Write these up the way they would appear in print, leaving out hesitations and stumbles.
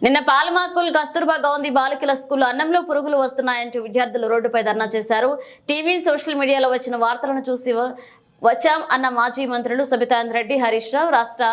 నిన్న పాలమాకుల్ కస్తూర్బా గాంధీ బాలికల స్కూల్లో అన్నంలో పురుగులు వస్తున్నాయంటూ విద్యార్థులు రోడ్డుపై ధర్నా చేశారు. టీవీ సోషల్ మీడియాలో వచ్చిన వార్తలను చూసి వచ్చాం అన్న మాజీ మంత్రులు సబితాంద్ర రెడ్డి, హరీష్ రావు, రాష్ట్ర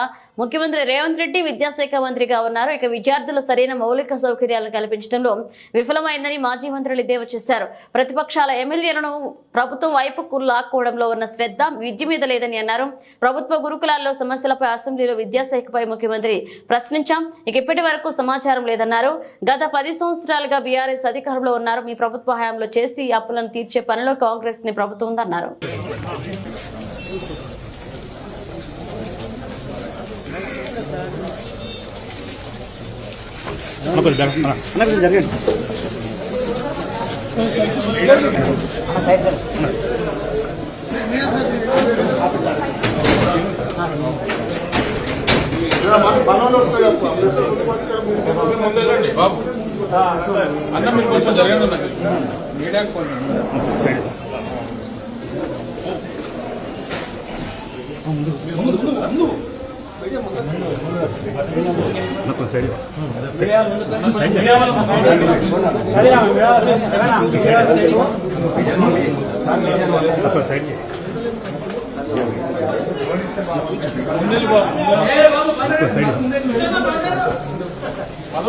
ముఖ్యమంత్రి రేవంత్ రెడ్డి విద్యాశాఖ మంత్రిగా ఉన్నారు. ఇక విద్యార్థులు సరైన మౌలిక సౌకర్యాలను కల్పించడంలో విఫలమైందని మాజీ మంత్రులు ఎద్దేవా చేశారు. ప్రతిపక్షాల ఎమ్మెల్యేలను ప్రభుత్వం వైపుకు లాక్కోవడంలో ఉన్న శ్రద్ధ విద్య మీద లేదని అన్నారు. ప్రభుత్వ గురుకులాల్లో సమస్యలపై అసెంబ్లీలో విద్యాశాఖపై ముఖ్యమంత్రి ప్రశ్నించాం. ఇక ఇప్పటి వరకు సమాచారం లేదన్నారు. గత 10 సంవత్సరాలుగా బీఆర్ఎస్ అధికారంలో ఉన్నారు. మీ ప్రభుత్వ హయాంలో చేసి అప్పులను తీర్చే పనిలో కాంగ్రెస్ ని ప్రభుత్వం ఉందన్నారు. అన్న మీరు కొంచెం జరగండి.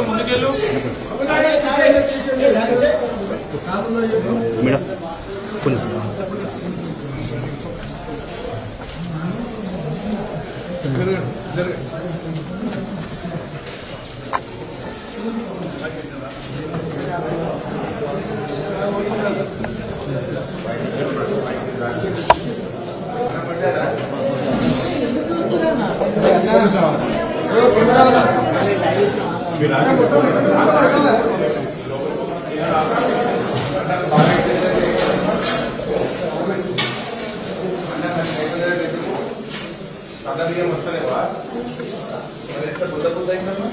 ముందుకెళ్ళు మేడం. వస్తలేవా ఎంత బుద్ధ బుద్ధ అయిందమ్మా.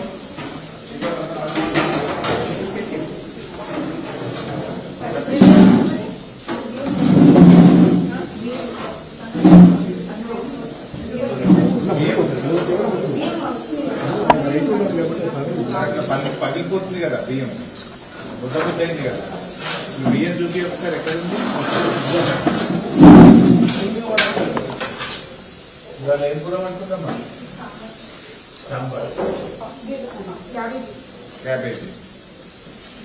పగిలిపోతుంది కదా బియ్యం, బుద్ధ బుద్ధ అయింది కదా. బియ్యం చూపి ఒకసారి ఎక్కడ ఉంది. ఇవాళ ఏం కూర అనుకుందమ్మా? సాంబార్, క్యాబేజీ.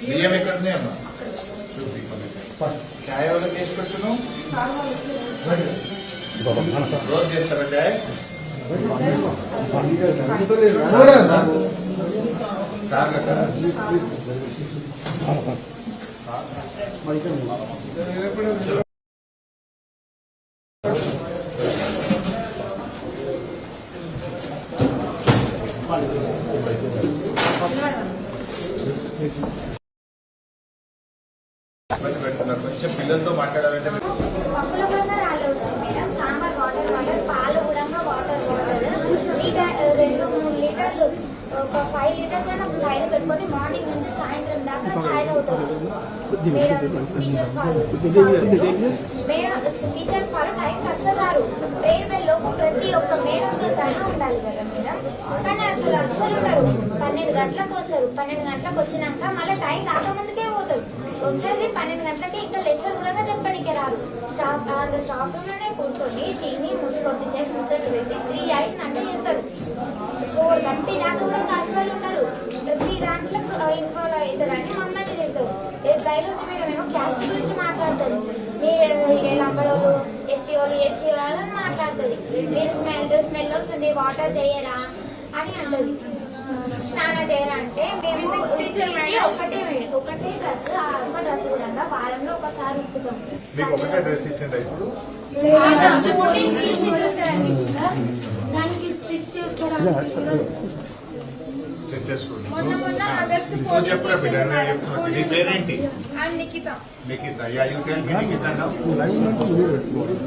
బియ్యం ఎక్కడ ఉన్నాయమ్మా? చూపి. ఛాయ్ వాళ్ళకి చేసి పెట్టును. రోజు చేస్తారా ఛాయ్? సార్ కదా కొంచెం పిల్లలతో మాట్లాడాలంటే పప్పుల కూడా రాళ్ళు వస్తాయి మేడం. సాంబార్ వాటర్, పాలు కూడా వాటర్ 2-3 లీటర్స్, ఒక 5 లీటర్స్ అయినా ఒక సైడ్ పెట్టుకొని మార్నింగ్ నుంచి సాయంత్రం దాకా ఛాయ్ తాగుతారు మేడం. టీచర్స్ వాళ్ళు టైంకి అస్సలు రారు. ప్రేయర్ బెల్ లోపు ప్రతి ఒక్క మేడంతో సహా ఉండాలి కదా మేడం. కానీ అస్సలు ఉండరు. 12 గంటలకు వస్తారు. 12 గంటలకు వచ్చినాక మళ్ళీ టైం కాకముందుకే పోతారు. వస్తుంది 12 గంటలకి ఇంకా లెసన్ కూడా చెప్పడానికి రారు. స్టాఫ్ రూమ్లోనే కూర్చొని తిని కొద్దిసేపు ముచ్చట్లు పెట్టి 3 అంటే చెప్తారు. 4:30 దాకా కూడా అస్సలు ఉండరు. ప్రతి దాంట్లో ఇన్వాల్వ్ అవుతారని మమ్మల్ని చెప్తారు. బైరోజు మేడం ఏమో క్యాస్ట్ గురించి మాట్లాడతారు. మీరు లంబడోళ్ళు, ఎస్టీ వాళ్ళు, ఎస్సీ వాళ్ళని మాట్లాడుతుంది. మీరు స్మెల్ వస్తుంది, వాటర్ చేయరా అని అంటుంది. స్నానం చేయరా అంటే మేము ఒకటే డ్రెస్, ఒక డ్రెస్ కూడా వారంలో ఒకసారి ఉప్పుతాం. దానికి స్టిచ్ చేసుకోవడానికి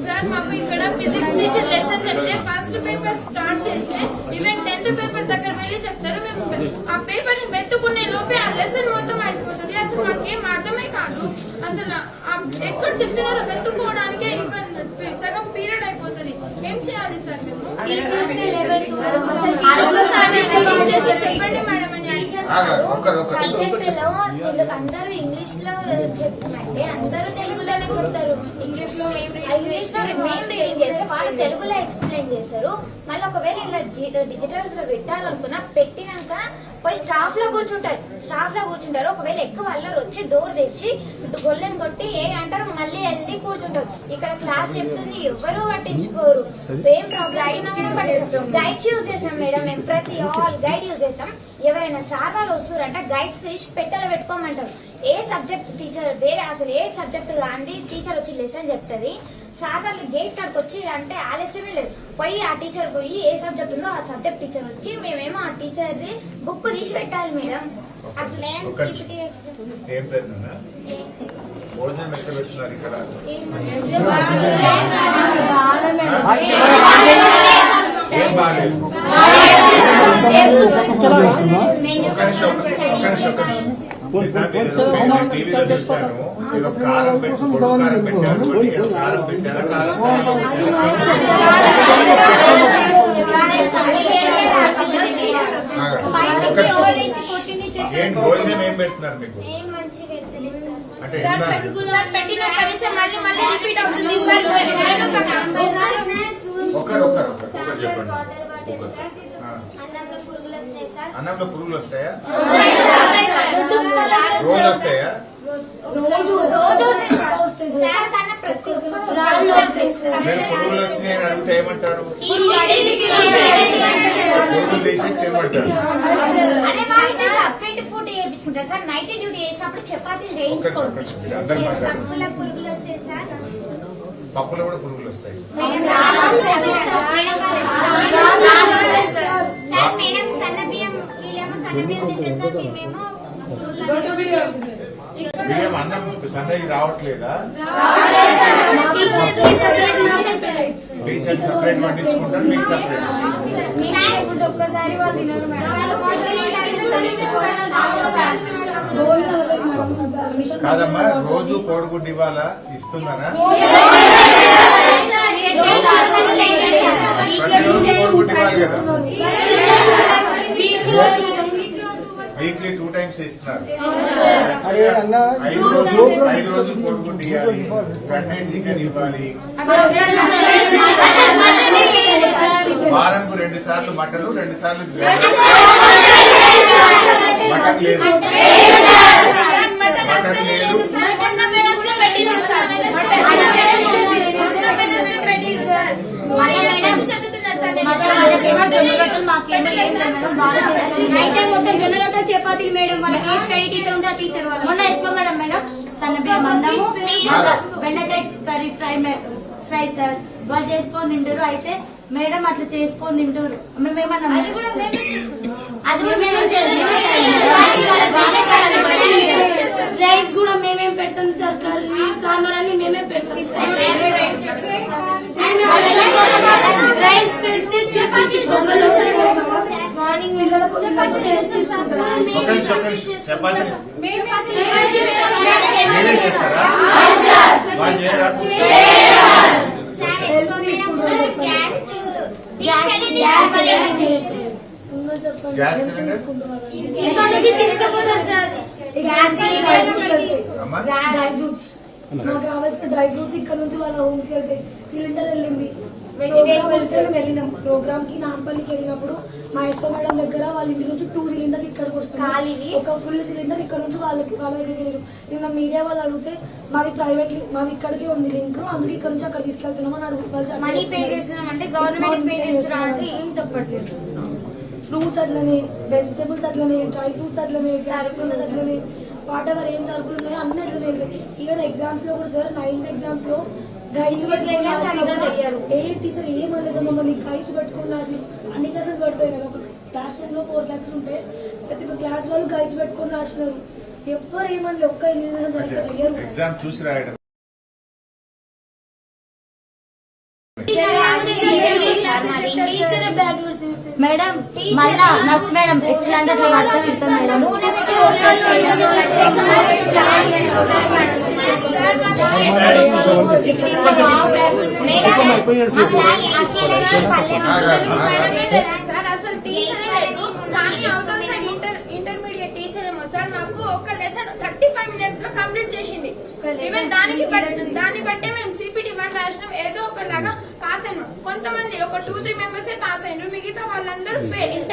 సార్ మాకు ఇక్కడ ఫిజిక్స్ టీచర్ లెసన్ చెప్తే ఫస్ట్ పేపర్ స్టార్ట్ చేస్తే ఈవెన్ 10th పేపర్ దగ్గర వెళ్ళి చెప్తారు. మేము ఆ పేపర్ ని మెత్తుకునే లోపే ఆ లెసన్ మొత్తం అయిపోతుంది. అసలు మాకేం అర్థమే కాదు. అసలు ఎక్కడ చెప్తున్నారో మెత్తుకోవడానికే ఇబ్బంది. సగం పీరియడ్ అయిపోతుంది. ఏం చేయాలి సార్ మేము? చెప్పండి మేడం. సబ్జెక్ట్ లో అందరూ ఇంగ్లీష్ లో చెప్పమంటే అందరూ తెలుగులోనే చెప్తారు. ఇంగ్లీష్ లో మేము రీడింగ్ చేస్తే వాళ్ళు తెలుగులో ఎక్స్ప్లెయిన్ చేస్తారు. మళ్ళీ ఒకవేళ ఇలా డిజిటల్స్ లో పెట్టాలనుకున్నా పెట్టినాక పోయి స్టాఫ్ లో కూర్చుంటారు. ఒకవేళ ఎక్కువ అల్లరి వచ్చి డోర్ తెచ్చి గొల్లెని కొట్టి ఏ అంటారు మళ్ళీ వెళ్ళి కూర్చుంటారు. ఇక్కడ క్లాస్ చెప్తుంది ఎవరు పట్టించుకోరు. ఏం ప్రాబ్లం గైడ్స్ యూజ్ చేసాం మేడం. మేము ప్రతి ఆల్ గైడ్ యూజ్ చేస్తాం. ఎవరైనా సార్ వాళ్ళు వస్తారంటే గైడ్స్ తీసి పెట్టెలో పెట్టుకోమంటారు. ఏ సబ్జెక్ట్ టీచర్ వేరే అసలు ఏ సబ్జెక్ట్ గాంధీ టీచర్ వచ్చి లెసన్ చెప్తుంది. సార్ వాళ్ళు గేట్ కాడికి వచ్చి అంటే ఆలస్యమే లేదు. పోయి ఆ టీచర్ పోయి ఏ సబ్జెక్ట్ ఉందో ఆ సబ్జెక్ట్ టీచర్ వచ్చి మేమేమో ఆ టీచర్ది బుక్ తీసి పెట్టాలి మేడం. అట్లే భోజనం ఎక్కడ పెడుతున్నారు ఇక్కడ? ఏం బాగాలేదు. టీవీలో చూస్తాను ఏదో కారం పెట్టి పొడు కారం పెట్టారు. కారం పెట్టారా? ఏంటి భోజనం ఏం పెడుతున్నారు మీకు? అంటే ఒకరు చెప్పండి. అన్నంలో పురుగులు వస్తాయా? రోజు వస్తాయా? మీరు పురుగులు వచ్చినాయని అడిగితే ఏమంటారు? పురుగులు తీసేస్తే ఏమంటారు? నైట్ డ్యూటీ చేసినప్పుడు చపాతీలు వేయించుకోండి. పప్పులో కూడా పురుగులు వస్తాయి. మేడం సన్నబియ్యం వీళ్ళేమో సన్నబియ్యం తింటారు సార్. మేమేమో బియ్యం అన్నం సన్నది రావట్లేదా? టీచర్ సపరేట్ పండించుకుంటారు, మీకు సపరేట్. ఒక్కసారి వాళ్ళు తినరు కాదమ్మా, రోజు కోడిగుడ్డు ఇవ్వాలా? ఇస్తున్నారా? ప్రతిరోజు కోడిగుడ్డు ఇవ్వాలి కదా? వీక్లీ 2 times ఇస్తున్నారు. 5 రోజులు కోడిగుడ్డు ఇవ్వాలి. సండే చికెన్ ఇవ్వాలి. వారానికి 2 సార్లు మటన్, 2 సార్లు మటన్ లేదు. మటన్ లేదు. జొన్నరొట్టెలు చపాతీలు మేడం. వాళ్ళకి ఏ స్టడీ టీచర్ ఉంటే ఆ టీచర్ వాళ్ళు మొన్న ఇష్టం మేడం. మేడం సన్నబియ్యం అన్నము, బెండకాయ కర్రీ ఫ్రై సార్ వాళ్ళు చేసుకొని తింటారు. అయితే మేడం అట్లా చేసుకొని తింటారు. మేమేమన్నా అది కూడా రైస్ కూడా మేమేం పెడతాం సార్. కర్రీ సాంబార్ అని మేమే పెడతాం సార్. రైస్ పెడితే chapati morning chapati gas cylinder dry fruits మాకు రావాల్సిన డ్రై ఫ్రూట్స్ ఇక్కడ నుంచి వాళ్ళ హోమ్స్ కి వెళ్తాయి. సిలిండర్ వెళ్ళింది. వెళ్ళినాం ప్రోగ్రామ్ కి నాంపల్లికి వెళ్ళినప్పుడు మా ఎస్ఓ మేడం దగ్గర వాళ్ళ ఇంటి నుంచి 2 సిలిండర్స్ ఇక్కడికి వస్తున్నాయి. ఒక ఫుల్ సిలిండర్ ఇక్కడ నుంచి వాళ్ళ దగ్గరికి వెళ్ళారు. నిన్న మీడియా వాళ్ళు అడిగితే మాది ప్రైవేట్, మాది ఇక్కడికే ఉంది లింక్, అందుకే ఇక్కడ నుంచి అక్కడ తీసుకెళ్తున్నాం అని అడుగుతారు. మనీ పే చేస్తున్నాం అంటే గవర్నమెంట్ పే చేస్తున్నాం ఏం చెప్పట్లేదు. ఫ్రూట్స్ అట్లనే, వెజిటేబుల్స్ అట్లనే, డ్రై ఫ్రూట్స్ అట్లనే, గ్యాస్ అట్లనే, వాట్ ఎవర్ ఏం సరుకులు ఉన్నాయో అన్ని అట్లనే వెళ్తాయి. ఈవెన్ ఎగ్జామ్స్ లో కూడా సార్ 9th ఎగ్జామ్స్ లో గైడ్స్ ఏ టీచర్ ఏమన్నా సార్ మమ్మల్ని గైడ్స్ పెట్టుకుని రాసి అన్ని క్లాసెస్ పెడతాయి కదా. ఒక క్లాస్ రూమ్ లో 4 classes ఉంటే ప్రతి ఒక్క క్లాస్ వాళ్ళు గైడ్స్ పెట్టుకుని రాసినారు. ఎవ్వరు ఏమన్నా ఒక్క ఇన్విజిలేషన్ సరిగ్గా చెయ్యరు. ఎగ్జామ్ చూసి రాయడం మేడం మళ్ళా నర్స్ మేడం ఎట్లా అంటే అట్లా పడుతుంది ఇస్తాం అసలు టీచర్ ఇంటర్మీడియట్ దాన్ని బట్టే మేము సిపిటి 1 రాసినాం. ఏదో ఒకలాగా పాస్ అయినాం. కొంతమంది ఒక 2-3 మెంబర్స్ పాస్ అయినారు, మిగతా వాళ్ళందరూ fail.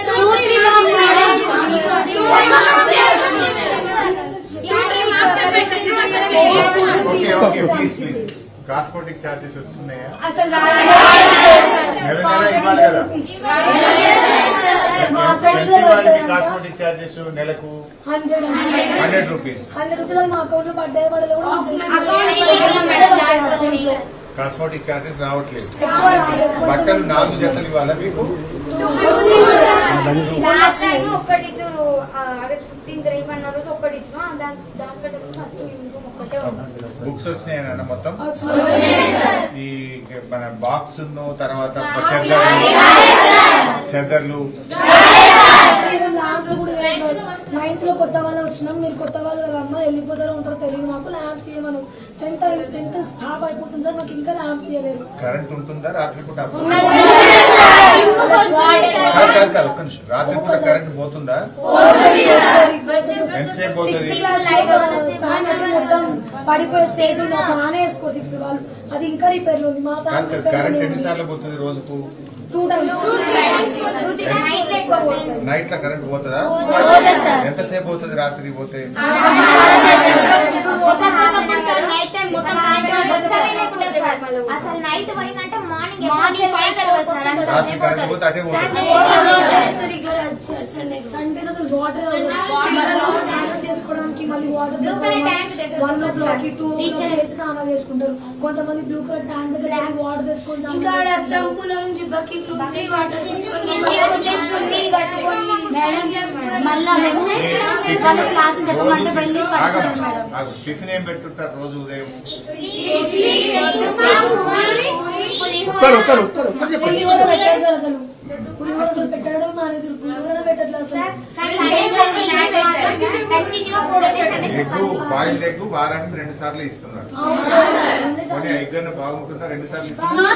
Okay please transporting charges వచ్చినాయా? నెల ఇవ్వాలి కదా. ప్రతి వాళ్ళకి ట్రాన్స్పోర్టింగ్ ఛార్జెస్ నెలకు 100 రూపీస్. 100 రూపీస్ మా అకౌంట్ లో పడ్డాయి పడలేదు కూడా ట్రాన్స్పోర్టింగ్ ఛార్జెస్ రావట్లేదు. బట్టలు 4 జతలు ఇవ్వాలా మీకు? లాస్ట్ టైం ఒక్కటి ఇచ్చారు, ఆగస్ట్ 15 రేపన్న రోజు ఒక్కటి ఇచ్చారు. దానికంటే ఫస్ట్ యూనిఫామ్ ఒక్కటే ఉంది. బుక్స్ వచ్చినాయన్న మొత్తం? ఈ మన బాక్స్ తర్వాత చెదర్లు 9th లో కొత్త వాళ్ళు వచ్చినాం. మీరు కొత్త వాళ్ళు కదమ్మా, వెళ్ళిపోతారో ఉంటారో తెలియదు మాకు. ల్యాంప్స్ ఇవ్వమను. 10th హాఫ్ అయిపోతుంది సార్, మాకు ఇంకా ల్యాంప్స్ ఇవ్వలేరు. కరెంట్ ఉంటుందా రాత్రి పూట? కాదు ఒక్క నిమిషం, రాత్రి పూట కరెంట్ పోతుందా? ఎంతసేపు పోతుంది? మొత్తం పడిపోయే స్టేజ్ ఆనే వేసుకో 6th వాళ్ళు, అది ఇంకా రిపేర్ లో ఉంది. మా కరెంట్ ఎన్నిసార్లు పోతుంది రోజుకు? 2 times. నైట్ లో కరెంట్ పోతుందా? ఎంతసేపు పోతుంది రాత్రి పోతే? అసలు నైట్ పోయిందంటే మార్నింగ్ రాత్రి కరెంట్ పోతే అటే పోతుంది. సండేస్ అసలు వాటర్ చేసుకోవడానికి మళ్ళీ వాటర్ 1 o'clock 2 వేసి స్నానాలు చేసుకుంటారు. కొంతమంది బ్లూ కలర్ ట్యాంక్ దగ్గర వాటర్ తెచ్చుకొని సంపుల నుంచి బకెట్ నుంచి వాటర్ మళ్ళా మేము క్లాస్ చెప్పమంటే వెళ్ళి టిఫిన్ ఏం పెట్టుంటారు రోజు ఉదయం? పులిహోర పెట్టారు సార్. అసలు పులిహోర అసలు పెట్టడం మానేసారు. పులిహోర పెట్టట్లేదు అసలు. ఎగ్గు బాయిల్డ్ ఎగ్గు వారానికి 2 సార్లు ఇస్తున్నారు. కొన్ని ఎగ్ అన్న బాగుంటుందా? 2 సార్లు ఇస్తున్నారు.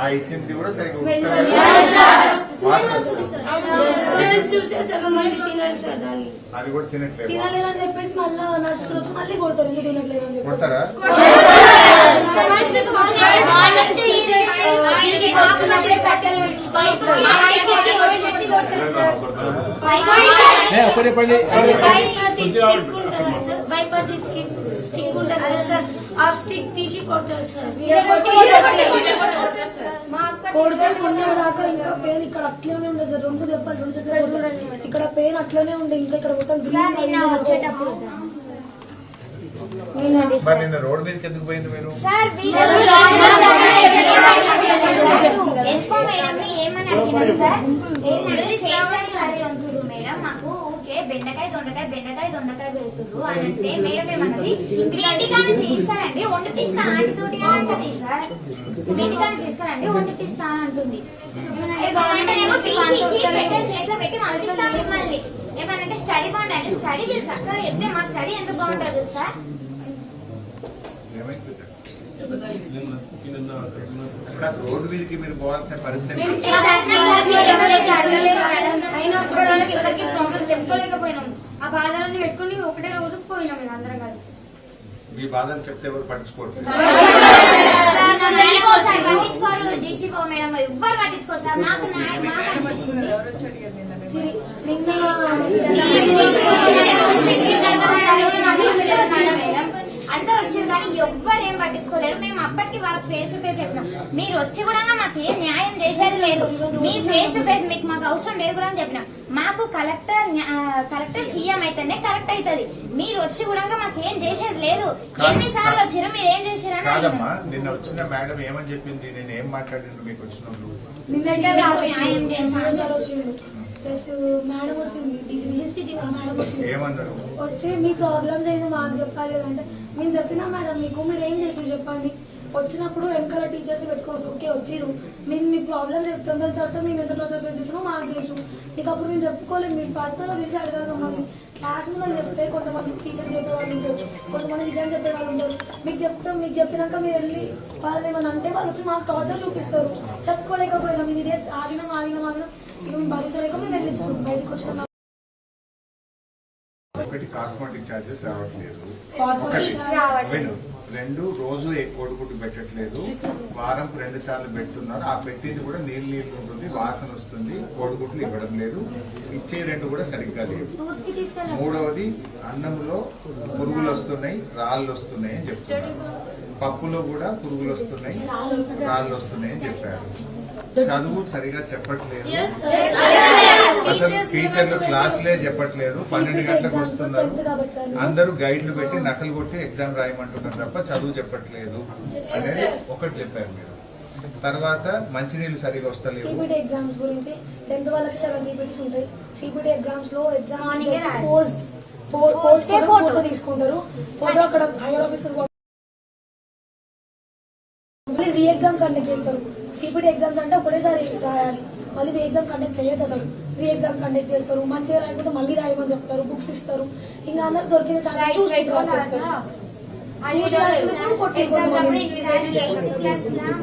ఆ ఇచ్చింది కూడా సరిగ్గా అది కూడా తినట్లేదు. తినలేదని చెప్పేసి మళ్ళీ నడుచుకు రోజు మళ్ళీ కొడతారు. ఎందుకు తినట్లేదు అని చెప్పి కొడతారా? స్టిక్ ఉంటుంది కదా సార్, ఆ స్టిక్ తీసి కొడతారు సార్. కొడితే కొన్నే దాకా ఇంకా పెయిన్ ఇక్కడ అట్లనే ఉండే సార్. 2 దెబ్బలు 2 జతలు ఇక్కడ పెయిన్ అట్లనే ఉండే. ఇంకా ఇక్కడ మొత్తం వచ్చేటప్పుడు మరి నిన్న రోడ్ మీదకి ఎందుకు పోయింది మీరు? సార్ ఏమని అడిగినారు సార్? ఏంటంటే సేమ్ సైడ్ కర్రీ వంతురు మేడం, మాకు ఊకే బెండకాయ దొండకాయ పెడుతురు అని అంటే మేడం ఏమన్నది, మీ ఇంటికాడ చేస్తారండి వండిపిస్తా ఆంటీతోటి అని అంటది సార్. మీ ఇంటికాడ చేస్తారండి వండిపిస్తా అంటుంది. చేతిలో పెట్టి పంపిస్తాం మిమ్మల్ని. ఏమనంటే స్టడీ బాగుంటుంది అంటే స్టడీ మీరు చక్కగా చెప్తే మా స్టడీ ఎంత బాగుంటుంది సార్. రోడ్డు మీదకి మీరు పోవాల్సిన పరిస్థితి అయినప్పుడు వాళ్ళకి ఎవరికి ప్రాబ్లం చెప్పుకోలేకపోయినాం. ఆ బాధలన్నీ పెట్టుకుని ఒకటే రోజు పోయినాం మేము అందరం కలిసి. మీ బాధలు చెప్తే ఎవరు పట్టించుకోరు. పట్టించుకోరు జీసీపో మేడం, ఎవ్వరు పట్టించుకోరు సార్. మాకు అనిపించింది అందరు వచ్చారు కానీ ఎవ్వరు ఏం పట్టించుకోలేరు. మేము అప్పటికి వాళ్ళకి ఫేస్ టు ఫేస్ చెప్పినాం, మీరు వచ్చి కూడా మాకు ఏం న్యాయం చేసేది లేదు, మీ ఫేస్ టు ఫేస్ మీకు మాకు అవసరం లేదు కూడా అని చెప్పినాం. మాకు కలెక్టర్ సీఎం అయితేనే కరెక్ట్ అవుతుంది, మీరు వచ్చి కూడా మాకు ఏం చేసేది లేదు. ఎన్నిసార్లు వచ్చారు, మీరు ఏం చేశారని. కాదమ్మా, నిన్న వచ్చిన మేడం ఏమని చెప్పింది? నేను ఏం మాట్లాడింది మీకు వచ్చిన వాళ్ళు? ప్లస్ మేడం వచ్చింది, మేడం వచ్చింది. ఏమన్నారు? వచ్చి మీ ప్రాబ్లమ్స్ ఏందో మాకు చెప్పాలి అంటే మేము చెప్పినా మేడం మీకు మీరు ఏం చేసి చెప్పండి. వచ్చినప్పుడు వెనకాల టీచర్స్ పెట్టుకోవచ్చు. ఓకే వచ్చిరు, మేము మీ ప్రాబ్లమ్స్ చెప్తాం, దాని తర్వాత మేము ఎంత టార్చర్ ఫేస్ చేస్తామో మాకు తెలుసు. మీకు అప్పుడు మేము చెప్పుకోలేదు, మీరు పర్సనల్గా పిలిచి అడగాలి మమ్మల్ని. క్లాస్ ముందు చెప్తే కొంతమంది టీచర్స్ చెప్పే వాళ్ళు ఉంటారు, కొంతమంది నిజం చెప్పే వాళ్ళు ఉంటారు. మీకు చెప్తాం, మీకు చెప్పినాక మీరు వెళ్ళి వాళ్ళని ఏమన్నా అంటే వాళ్ళు వచ్చి మాకు టార్చర్ చూపిస్తారు. చెప్పుకోలేకపోయినా మీ డేస్ ఆగినాం ఇక మేము భరించలేక మేము వెళ్ళిస్తాం బయటకు వచ్చినాం. ఒకటి కాస్మెటిక్ ఛార్జెస్ రావట్లేదు, Cosmetics ఒకటి విను. 2 రోజు కోడిగుడ్డు పెట్టట్లేదు, వారంకు 2 సార్లు పెడుతున్నారు. ఆ పెట్టింది కూడా నీళ్ళు ఉంటుంది, వాసన వస్తుంది, కోడిగుడ్లు ఇవ్వడం లేదు, ఇచ్చే 2 కూడా సరిగ్గా లేవు. మూడవది అన్నంలో పురుగులు వస్తున్నాయి, రాళ్ళు వస్తున్నాయి అని చెప్తున్నారు. పప్పులో కూడా పురుగులు వస్తున్నాయి, రాళ్ళు వస్తున్నాయి అని చెప్పారు. చదువు సరిగా చెప్పట్లేదు, అసలు టీచర్లు క్లాసులే చెప్పట్లేదు. 12 గంటలకు వస్తున్నారు, అందరూ గైడ్లు పెట్టి నకలు కొట్టి ఎగ్జామ్ రాయమంటున్నారు తప్ప చదువు చెప్పట్లేదు అనేది ఒకటి చెప్పారు మీరు. తర్వాత మంచినీళ్ళు సరిగా వస్తలేవు. సిబిటి ఎగ్జామ్స్ గురించి 10th వాళ్ళకి 7 సిబిటీస్ ఉంటాయి. సిబిటి ఎగ్జామ్స్ లో Morning ఏ రాయాలి. ఫోటో తీసుకుంటారు. ఫోటో అక్కడ hire officer re exam conduct చేస్తారు. సిబిటి ఎగ్జామ్స్ అంటే ఒకటేసారి రాయాలి, మళ్ళీ రీ ఎగ్జామ్ కండక్ట్ చేయదు. అసలు రీ ఎగ్జామ్ కండక్ట్ చేస్తారు, మంచిగా రాయకపోతే మళ్ళీ రాయమని చెప్తారు, బుక్స్ ఇస్తారు. ఇంకా అందరికి దొరికింది చాలా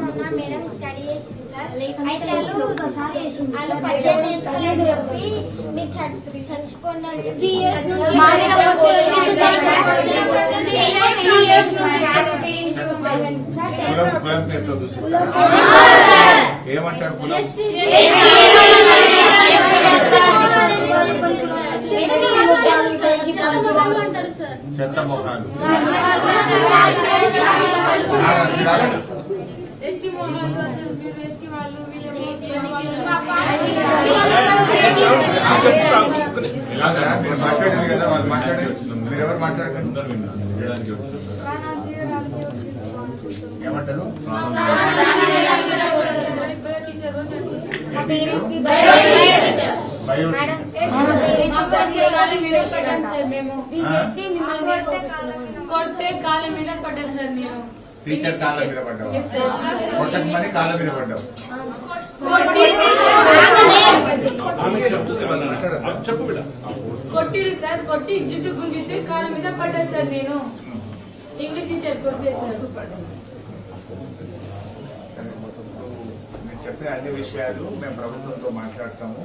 మొన్న మేడం స్టడీ చేసింది సార్. అయితే మీరు చచ్చిపోండి కులం పేరుతో దూషిస్తారు. ఏమంటారు కులం? చెత్త మొఖాలు. కాదురా, మీరు మాట్లాడేది కదా, వాళ్ళు మాట్లాడేది. మీరు ఎవరు మాట్లాడకండి. ఏమంటారు? కొడితే కాళ్ళ మీద పడ్డారు సార్. మీరు టీచర్ కాళ్ళ మీద పడ్డావు, కొట్టకమని కాళ్ళ మీద పడ్డావు. కొట్టిరు సార్, కొట్టి జుట్టు గుంజితే కాళ్ళ మీద పడ్డారు సార్. నేను ఇంగ్లీష్ టీచర్ కొడితే సార్. మీరు చెప్పిన అన్ని విషయాలు మేము ప్రభుత్వంతో మాట్లాడతాము,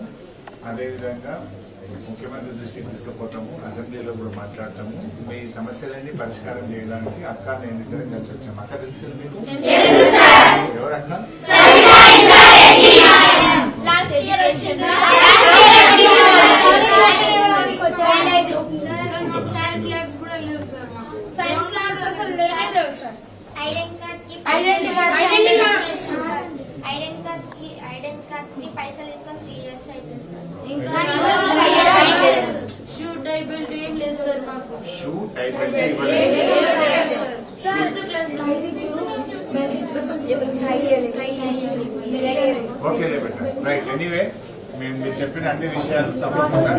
అదేవిధంగా ముఖ్యమంత్రి దృష్టికి తీసుకుపోతాము, అసెంబ్లీలో కూడా మాట్లాడతాము. మీ సమస్యలన్నీ పరిష్కారం చేయడానికి అక్క నేను ఇద్దరం కలిసి వచ్చాము. అక్క తెలుసు కదా మీకు? ఎవరు అక్క? సైన్స్ ల్యాబ్స్ కూడా లేవు సార్. సైన్స్ ల్యాబ్స్ అసలు లేనే లేవు సార్. ఐడెంటిటీ కార్డ్స్ కి పైసలు తీసుకొని 3 years అవుతుంది సార్. షూ టై బెల్ట్ ఏం లేదు సార్ మాకు. షూ టైప్ అంటే ఓకే బెట్ట రైట్. ఎనీవే మేము మీరు చెప్పిన అన్ని విషయాలు తప్పకుండా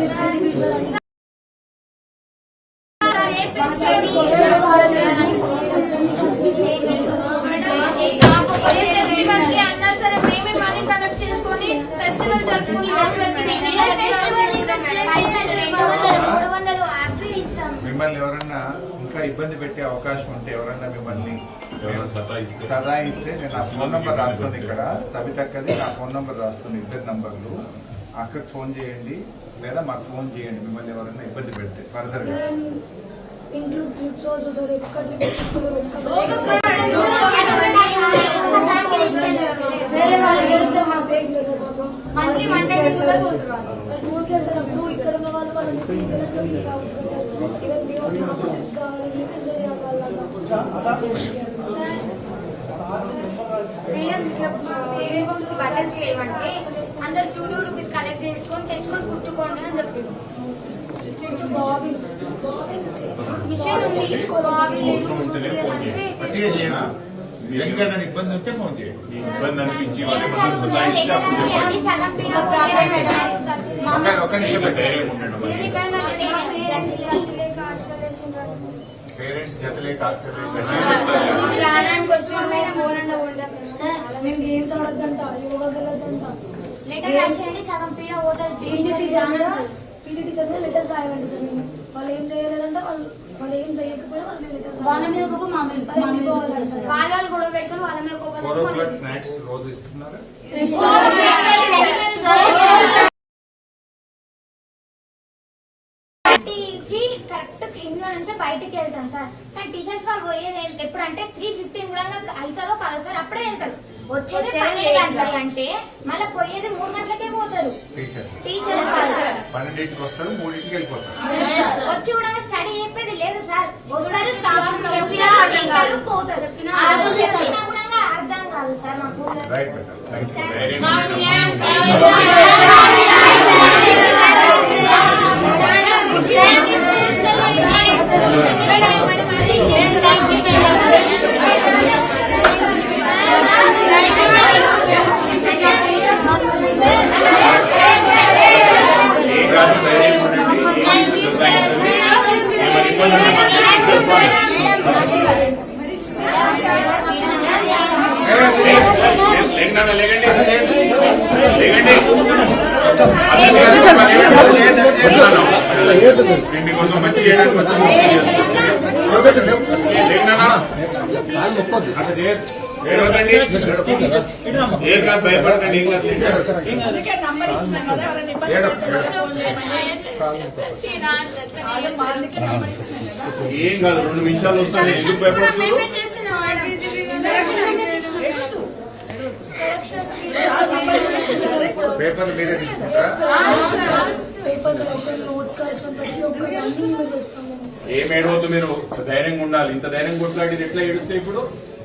అన్నా సరే మేమే మనీ కలెక్ట్ చేసుకొని ఫెస్టివల్ మిమ్మల్ని ఎవరన్నా ఇంకా ఇబ్బంది పెట్టే అవకాశం ఉంటే, ఎవరన్నా మిమ్మల్ని సతాయిస్తే నేను నా ఫోన్ నంబర్ రాస్తుంది ఇక్కడ, సబితక్కది నా ఫోన్ నంబర్ రాస్తుంది, 2 నంబర్లు. అక్కడికి ఫోన్ చేయండి లేదా మాకు ఫోన్ చేయండి మిమ్మల్ని ఎవరన్నా ఇబ్బంది పెడితే ఫర్దర్ గా. Include trips also sir. ఎక్కడికి వేరే వాళ్ళు వెళ్తే మా స్టేట్ లో సార్ మాకు టూర్కి వెళ్తున్నప్పుడు ఇక్కడ ఉన్న వాళ్ళు వాళ్ళ నుంచి తెలుసుకొని రావచ్చు సార్. ఈవెన్ ట్రిప్స్ కావాలి, ఎంజాయ్ బటన్స్ లేవంటే అందరు 2 రూపీస్ కలెక్ట్ చేసుకొని తెచ్చుకొని కుట్టుకోండి అని చెప్పింది. మిషన్ ఉంది, బాబీ లేదు, గట్టిగా చేయనా? నిజంగా ఏదైనా ఇబ్బంది ఉంటే ఫోన్ చేయండి. ఈ ఇబ్బంది అనిపించి సగం పీడ ఒక నిమిషం పేరెంట్స్ జతలే కాన్స్టలేషన్ ప్రాణానికి వచ్చిన మేడం ఓనంగా ఉండదు సార్. మేము గేమ్స్ ఆడద్దంట, యోగా వెళ్ళొద్దంట. లెటర్ రాసేయండి, సగం పీడ పోతుంది. పీటీ టీచర్ మీద లెటర్స్ రాయాలండి సార్. మేము వాళ్ళు ఏం చేయలేదంటే వాళ్ళు ఏం చేయకపోయినా వాళ్ళ మీద లెటర్స్ వాళ్ళ మీద ఒకప్పుడు మా మీద వాళ్ళు గొడవ పెట్టుకుని వాళ్ళ మీద 4 o'clock స్నాక్స్ రోజు ఇస్తున్నారా? కరెక్ట్ నుంచే బయటికి వెళ్తాం సార్. కానీ టీచర్స్ వాళ్ళు పోయేది ఎప్పుడంటే 3:15 కూడా అవుతుందో కాదు సార్, అప్పుడే వెళ్తారు. వచ్చేది 12 గంటలకంటే మళ్ళీ పోయేది 3 గంటలకే పోతారు టీచర్స్. 12ంటికి వస్తారు, 3ంటికి వెళ్ళిపోతారు. వచ్చి కూడా స్టడీ చెప్పేది లేదు సార్. వస్తారు, స్టాఫ్ పోతారు. చెప్పినా కూడా అర్థం కాదు సార్ మాకు. Right madam. భయపడకండి. ఏం కాదు, 2 నిమిషాలు వస్తాను. ఎందుకు భయపడుతున్నారు? పేపర్ మీరే పేపర్ కరెక్షన్, నోట్స్ కరెక్షన్, ప్రతి ఒక్కటి అన్ని మేము చేస్తాం. ఏం ఏడవద్దు, మీరు ధైర్యంగా ఉండాలి. ఇంత ధైర్యం కొట్లాడి ఎట్లా ఏడుస్తే ఇప్పుడు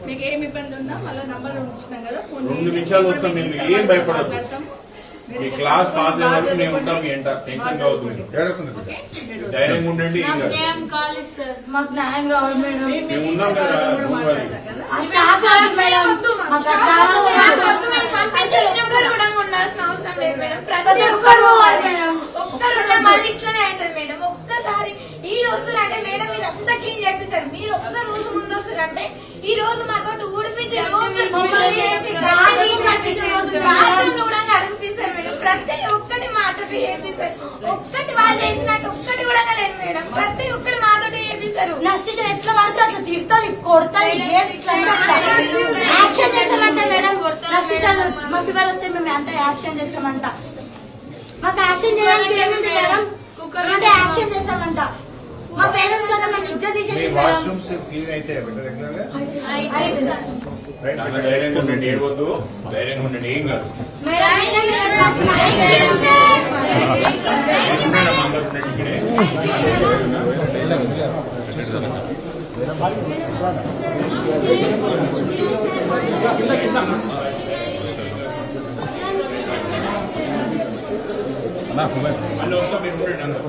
మీకు ఏం ఇబ్బంది ఉన్నా మళ్ళీ నంబర్ ఉంచినాం కదా, 2 నిమిషాలు వస్తాం. మీరు ఏం భయపడద్దు. మీ క్లాస్ పాస్ అయ్యే వరకు మేము ఉంటాం. మీ ఎంటర్ టెన్షన్ కావద్దు. మీరు ధైర్యంగా ఉండండి. ఏం కాదు, మాకు న్యాయం కావాలి మేడం. మేము ఉన్నాం కదా. ఆ స్టాఫ్ కాదు మేడం, మాకు ఆ స్టాఫ్ ప్రతి ఒక్కరు పోవాలి మేడం. ఇట్లనే అవుతుంది మేడం. ఒక్కసారి ఈ రోజు అంటే మేడం మీద అంతా క్లీన్ చేపిస్తారు. మీరు ఒక్క రోజు ముందు వస్తారంటే ఈ రోజు మాతో ఊడిపించి కూడా అడుగుపిస్తారు మేడం. ప్రతి ఒక్కటి మాతో చేపిస్తారు. ఒక్కటి వాళ్ళు చేసినట్టు ఒక్కటి కూడా లేదు మేడం. ప్రతి ఒక్కటి మాతో చేపిస్తారు. నష్టం ఎట్లా పడితే అట్లా తిడుతుంది, కొడుతుంది, యాక్షన్ చేస్తామంట మేడం. నష్టం మాకు ఇవాళ వస్తే మేము అంటే యాక్షన్ చేస్తామంట. మాకు యాక్షన్ చేయడానికి ఏముంది మేడం, అంటే యాక్షన్ చేస్తామంట. మా పేరెంట్స్ లో మేము ఇజ్జత్ తీసేసి వాష్రూమ్స్ క్లీన్ అయితే ధైర్యంగా ఉండండి. ఏడవద్దు, ధైర్యంగా ఉండండి. ఏం కాదు. మళ్ళీ వస్తాం, మీరు ఉండండి అందరూ.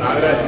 నాగరాజు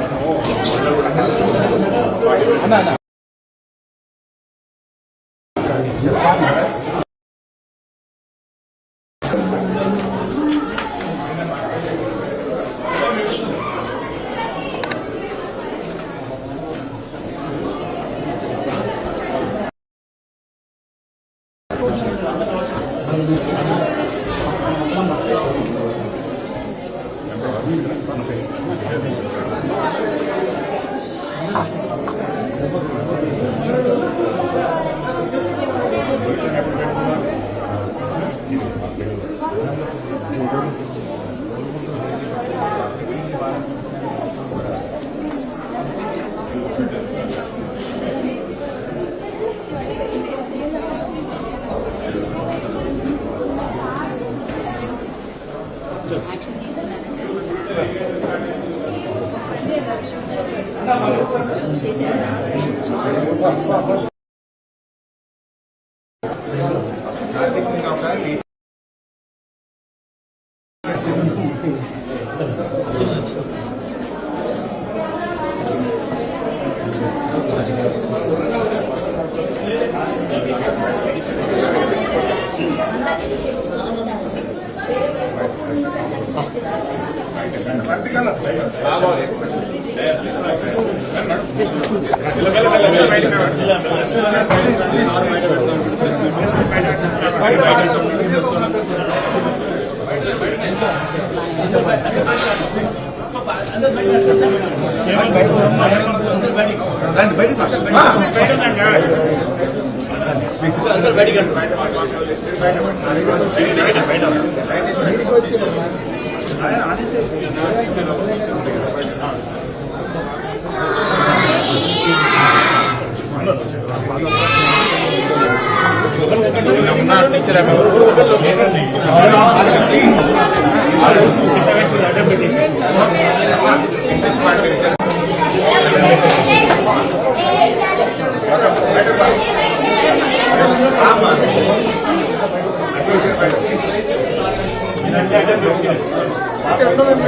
బయట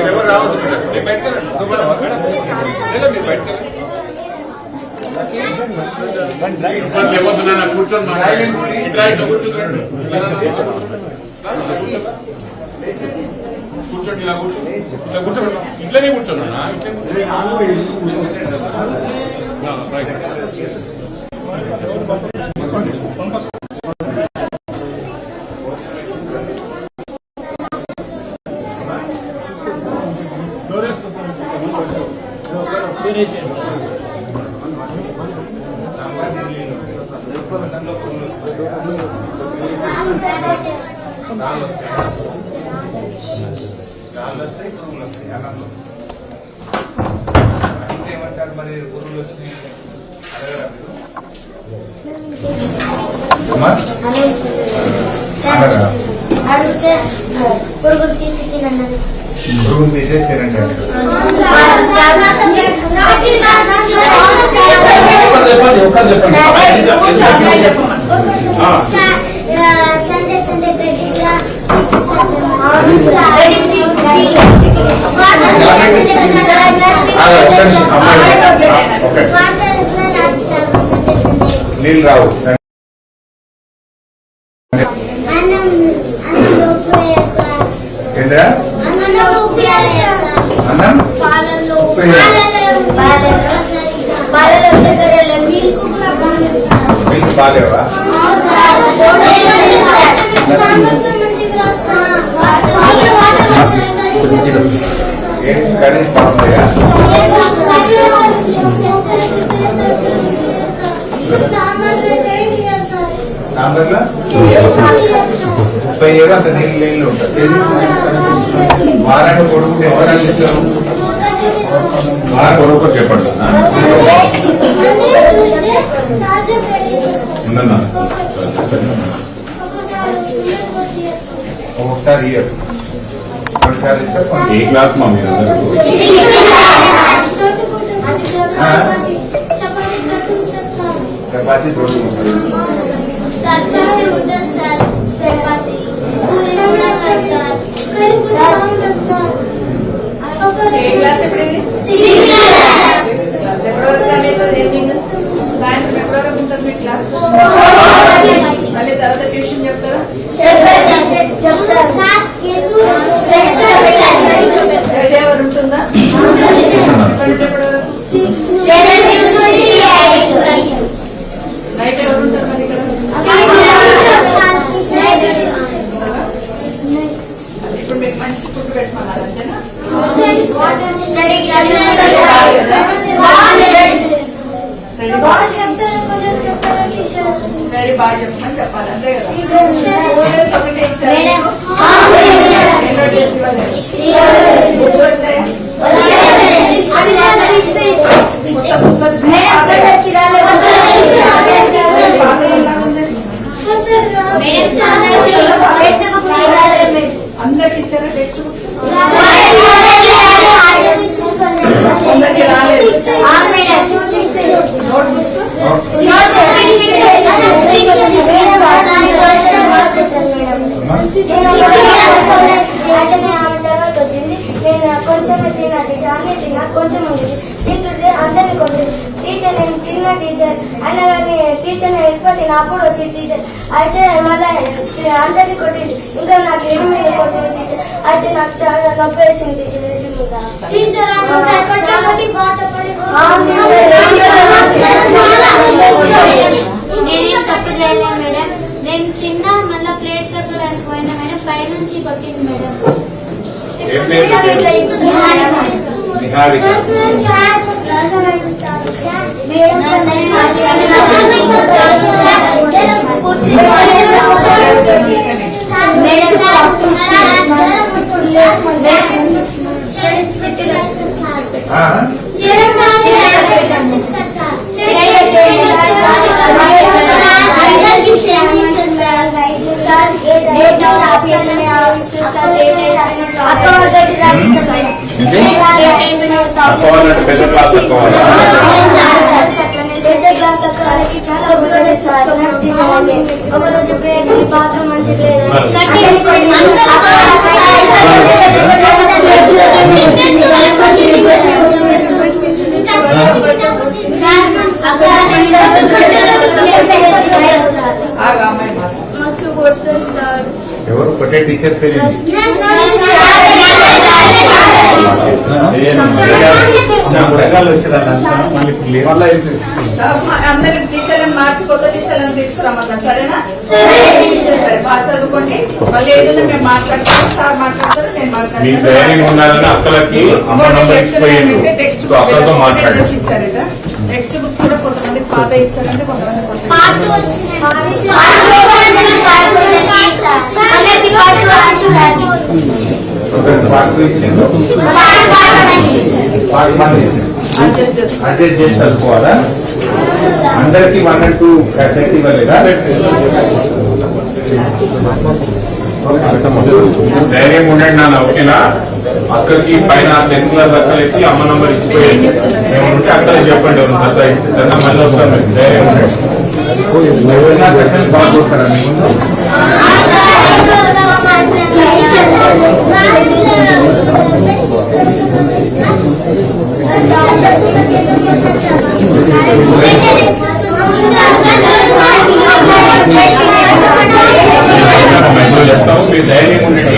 ఎవరు రావద్దు ఇట్లనే కూర్చోన్నా ఏమంటారు మరి ఊర్లు వచ్చినాయి అడిగితే పురుగులు తీసి తినండి. పురుగులు తీసేసి తినండి సండే సండే నీళ్ళు రావు ఏంటా అన్నం మీకు బాగాలేవా ఏం కర్రీస్ బాగున్నాయా సాంబార్లో 30 ఏళ్ళు అంత నీళ్ళు ఉంటుంది వారానికి కొడుకు ఎవరైనా ఇస్తారు వారం కొడుకు చెప్పండి ఒక్కొక్కసారి ఇయ్యరు కొన్నిసారి ఇస్తే ఏ క్లాస్ మా మీరు చపాతీ రోజు ఏ క్లాస్ ఎప్పుడైంది సాయంత్రం ఎప్పటి వరకు ఉంటుంది మీ క్లాస్ మళ్ళీ తర్వాత ట్యూషన్ చెప్తారా రెడీ అవర్ ఉంటుందా ఎప్పటి నుంచి ఎప్పటి వరకు నైట్ ఎవరు ఉంటారు మరి ఇక్కడ ఇప్పుడు మీకు మంచి ఫుడ్ పెట్టమన్నారు అంతేనా స్టడీ బాగా చెప్పమని చెప్పాలి అంతే కదా 4 days ఒకటే ఇచ్చారు ఎన్నో డేస్ ఇవ్వలేదు బుక్స్ వచ్చాయా కొత్త బుక్స్ వచ్చాయా అందరికి ఇచ్చారా టెక్స్ట్ బుక్స్ అందరికి రాలేదు నోట్ బుక్స్ కొంచెం తిన్నా కొంచెం తింటుంటే అందరినీ కొట్టింది టీచర్ నేను తిన్న టీచర్ అయినా కానీ టీచర్ వెళ్ళిపోతే అప్పుడు వచ్చి టీచర్ అయితే మళ్ళీ అందరినీ కొట్టింది ఇంకా నాకు ఏమి కొట్టింది టీచర్ అయితే నాకు చాలా నొప్పి వేసింది టీచర్ నేనేం తప్పు చేయలే మేడం నేను తిన్నా మళ్ళీ ప్లేట్ కట్టడానికి పోయినా మేడం పై నుంచి కొట్టింది మేడం బాత్రూమ్ మంచిగా మస్తు కొడతారు సార్. ఎవరు కొట్టే టీచర్ పేరు అందరి టీచర్లను మార్చి కొత్త టీచర్లను తీసుకురామన్నారు. సరేనా? సరే, బాగా చదువుకోండి. మళ్ళీ ఏదైనా మేము మాట్లాడతాం, సార్ మాట్లాడతారు, నేను టెక్స్ట్ ఇచ్చారట. టెక్స్ట్ బుక్స్ కూడా కొంతమంది పాత ఇచ్చారంటే కొంతమంది అడ్జస్ట్ చేసి చదువుకోవాలా? అందరికి 1 and 2 సెట్ ఇవ్వలేదా? ధైర్యం ఉండండి నాన్న, ఓకేనా? అక్కడికి పైన 10th క్లాస్ అక్కలకి అమ్మ నంబర్ ఇచ్చిపోయింది. మేము ఉంటే అక్కడ చెప్పండి, మళ్ళీ వస్తాం. ధైర్యం ఉండండి. బాగా కొడతారా మీ ముందు? చెప్తాము, మీరు ధైర్యం ఉండండి.